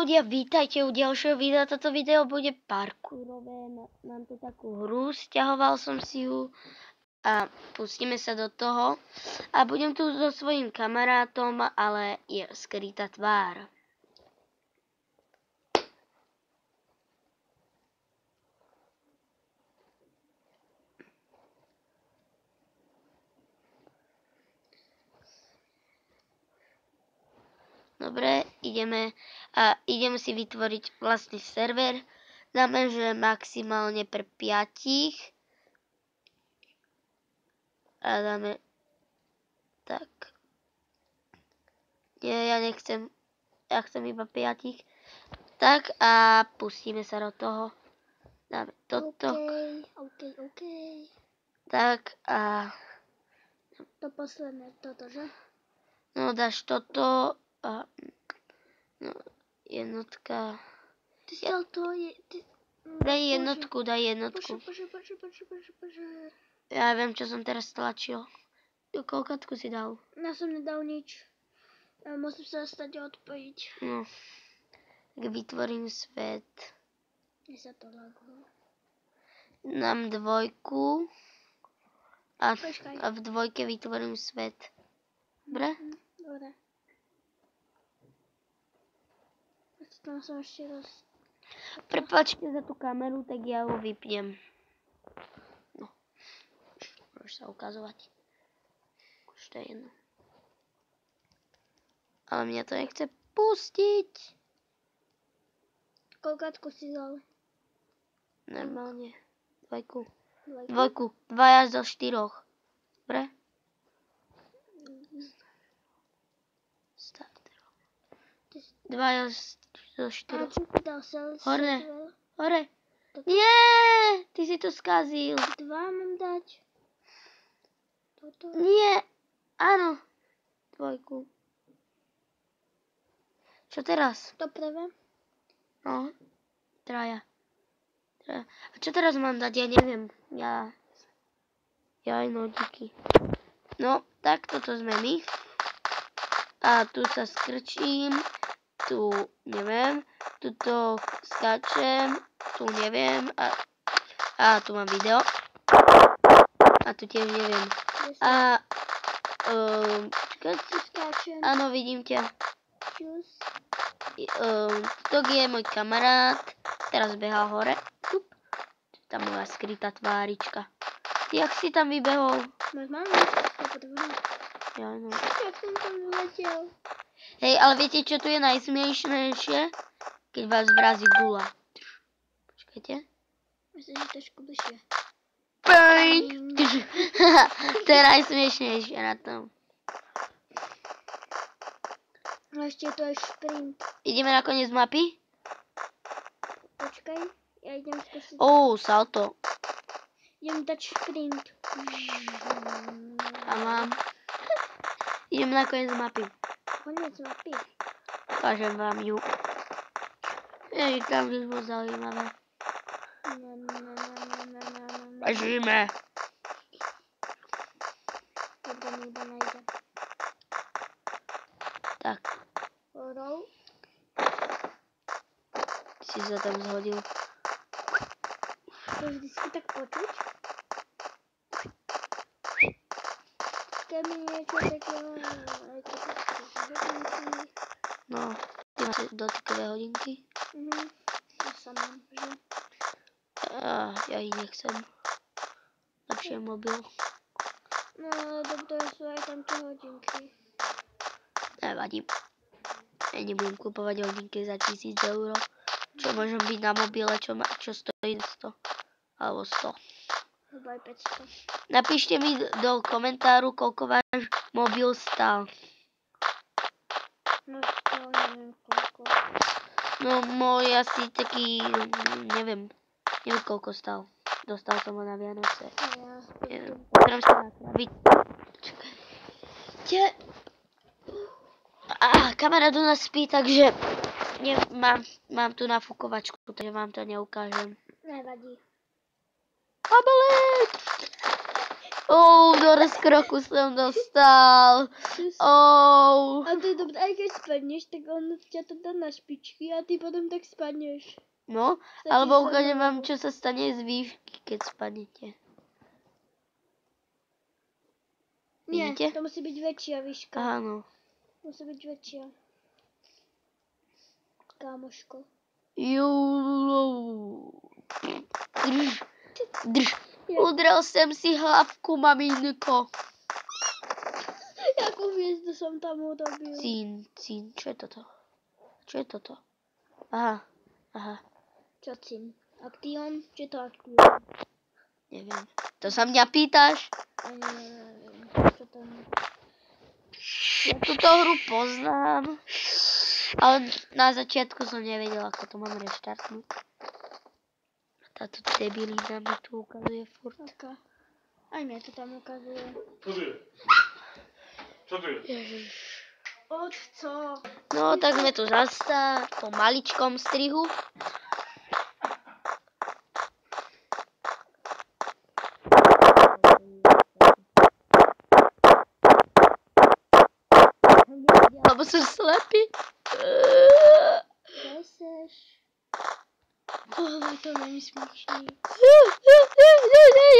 ľudia, vítajte u ďalšieho videa. Toto video bude parkourové. Mám tu takú hru, sťahoval som si ju a pustíme sa do toho. A budem tu so svojím kamarátom, ale je skrytá tvár. Dobre, idem si vytvoriť vlastný server. Dáme, že maximálne pre 5. A dáme tak. Nie, ja nechcem. Ja chcem iba 5. Tak a pustíme sa do toho. Dáme toto. OK. Tak a To posledné, toto, že? no dáš toto a no, jednotka. Ty si dal to, Daj jednotku. Bože. Ja viem, čo som teraz tlačil. Koľkatku si dal? Ja som nedal nič. Ja musím sa stať odpojiť. No. Tak vytvorím svet. Mne sa to laglo. Dám 2. Počkaj. A v 2 vytvorím svet. Dobre? Dobre. Tam som ešte Prepáčte za tú kameru, tak ja ho vypnem. No. Môžeš sa ukazovať. Už to je jedno. Ale mňa to nechce pustiť. Koľkátku si dal? Normálne. 2. 2 zo 4. Dobre? Starter. 2 zo 4. A čo si dal? Hore. Nie, ty si to skazil. 2 mám dať. Toto. Nie, áno. 2. Čo teraz? To prvé. No, 3. A čo teraz mám dať? Ja neviem. Ja aj díky. No, tak toto sme my. A tu sa skrčím. Tu neviem. Tuto skáčem. Tu neviem. A tu mám video. A tu tiež neviem. A Skáčem. áno, vidím ťa. Čus. To je môj kamarát. Teraz behá hore. Tá moja skrytá tvárička. Jak si tam vybehol? Normálne. Ja, no. Jak som tam vyletel. Hej, ale viete, čo tu je najsmiešnejšie? Keď vás vrazí gula. Počkajte. Myslím, že trošku bližšie. To je najsmiešnejšie na tom. A ešte to je šprint. Ideme na koniec mapy? Počkaj, ja idem skúsiť. Salto. Idem dať šprint. A mám. Idem na koniec mapy. Koniec mapy. Ukážem vám ju. Jej, tam by bolo zaujímavé. Bežíme. Iba najde. Tak. Roll. Si sa tam zhodil. To vždycky tak počuť. Keď mi niečo takého... No, ty máš dotykové hodinky? To sa mám, že? Ja ich nechcem. Lepšie mobil. No, dobré sú aj tam tie hodinky. Nevadí. Ja nebudem kúpovať hodinky za 1000 eur. Čo môžem byť na mobile, čo stojí 100. Alebo 100. Alebo aj 500. Napíšte mi do komentáru, koľko váš mobil stál. No, to neviem koľko. No, môj asi taký, neviem koľko stál. Dostal som ho na Vianoce. Potrebujem sa napraviť. Čakaj. Kamarát u nás spí, takže mám tu nafúkovačku, takže vám to neukážem. Nevadí. Kabely! Do rozkroku som dostal. A to je dobré, aj keď spadneš, tak on ťa to dá na špičky a ty potom tak spadneš. No, Stačí alebo sa ukážem na- vám, čo sa stane z výšky, keď spadnete. Nie, Vidíte? to musí byť väčšia výška. Áno. Musí byť väčšia. Kámoško. Drž. Udrel jsem si hlavku, maminko. Jakú hviezdu som tam urobil? Cín, čo je toto? Čo je toto? Aha. Čo cín? Aktion? Čo to aktion? Neviem. To sa mňa pýtaš? Ani neviem. Čo to je? Ja túto hru poznám. Ale na začiatku som nevedel, ako to mám reštartnúť. Táto debilina mi tu ukazuje furt. Taká. Aj mne to tam ukazuje. Čo tu je? Ježiš. Otco. No, tak sme tu zastá po maličkom strihu. Lebo som slepý. Kde seš? To není smiešný.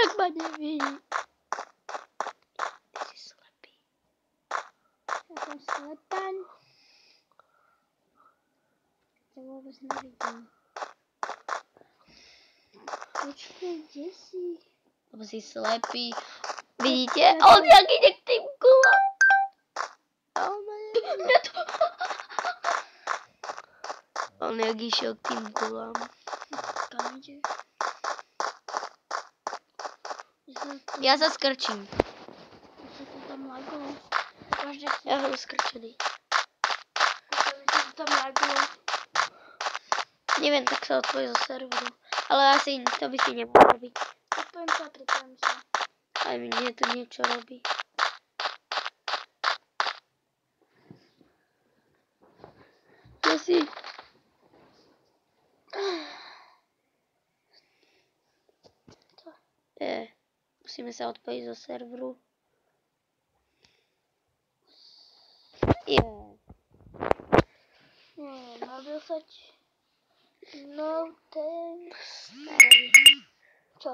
Jak ma nevidí. Ty si slepý. Ja som slepaň. To vôbec nevidím. Počkej, kde si? Lebo si slepý. Vidíte? On jak ide k tým kulám. On jak išiel k tým kulám. Kam ide? Ja sa skrčím. Ja som tam lagol. Každý si... Ja som skrčený. Ja som tam lagol. Neviem, tak sa odpojí zo serveru. Ale asi to by si nemal robiť. Pripojím sa. Aj mne to niečo robí. Kde si? Musíme sa odpojiť zo serveru. Nabísať. No, ten... Čo?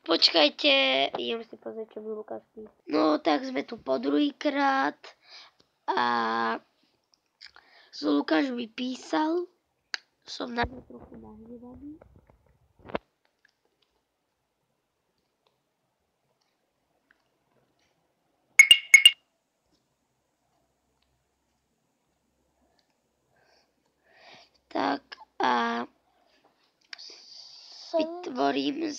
Počkajte, idem si pozrieť, čo mi Lukáš písal. No, tak sme tu po druhýkrát a Lukáš mi písal. Som na ňu trochu nahnevaný. Tak a vytvorím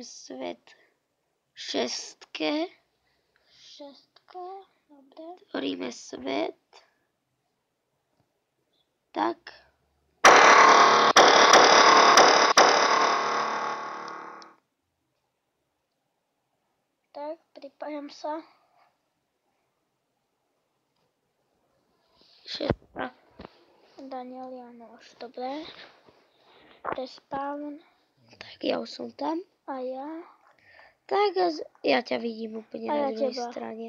svet šestke. Šestka, dobre. Tvoríme svet. Tak. Tak, pripájam sa. Šestka. Daniel Janoš, dobre. Respawn. Tak ja už som tam. A ja. Tak ja ťa vidím úplne A na ja druhej teba. strane.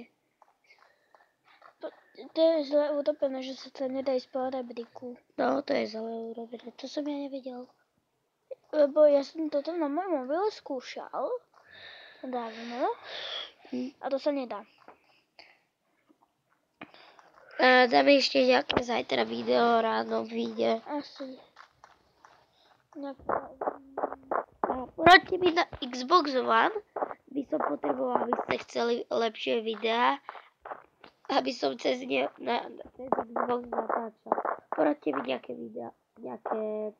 To je zle urobené, že sa to nedá ísť po rebríku. No, to je zle urobené. To som ja nevedel. Lebo ja som toto na môj mobil skúšal. Dávno. A to sa nedá. Dáme ešte nejaké zajtra video, ráno vyjde. Asi. Poradte mi na Xbox One, by som potreboval, aby ste chceli lepšie videá, aby som cez Xbox natáčal. Poradte mi nejaké videá, nejakú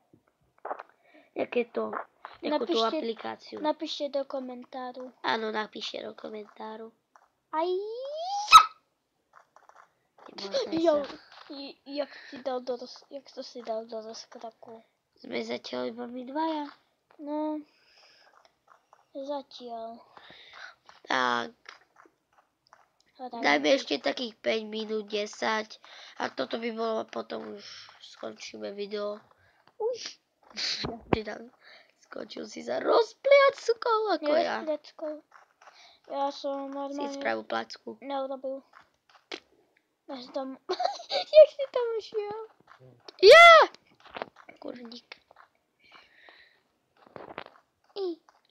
tú aplikáciu. Napíšte do komentáru. Áno, napíšte do komentáru. Aj. Jo, jak to si dal do rozkraku? Sme zatiaľ iba my dvaja. No, zatiaľ. Tak, dajme ešte takých 5 minút, 10 a toto by bolo, potom už skončíme video. Skočil si sa rozpliackou ako ja. Rozpliackou. Ja som Si normálne spravil placku. neurobil. Ja si tam... Jak si tam išiel? Ja! Kurník.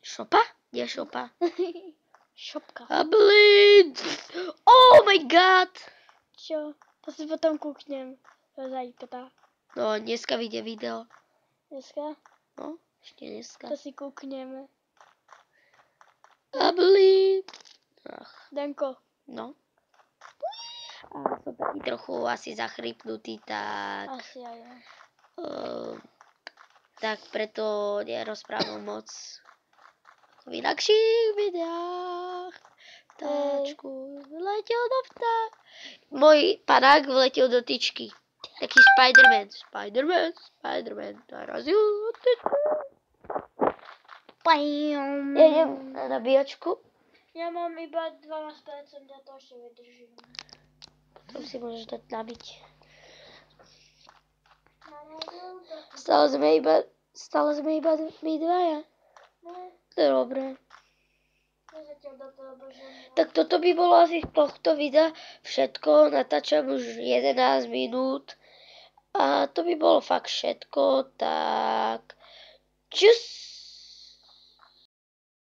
Šopa? Kde je šopa? Šopka. A blín! Oh my god! Čo? To si potom kúknem. Zajtra. No, dneska vyjde video. Dneska? No, ešte dneska. To si kúkneme. A blín! Ach, Danko. no. A som taký trochu asi zachrypnutý, tak... Asi aj ja. Tak preto nerozprávam moc v inakších videách. Vtáčku vletel do vták. Môj panák vletel do tyčky. Taký Spider-Man. Spider-Man. Narazil do tyčky. Ja idem na nabíjačku. Ja mám iba 12%, ja to ešte vydržím. Potom si môžeš dať nabiť. Stále sme iba my dvaja. Dobre. Tak toto by bolo asi z tohto videa všetko. Natáčam už 11 minút. A to by bolo fakt všetko. Tak čus.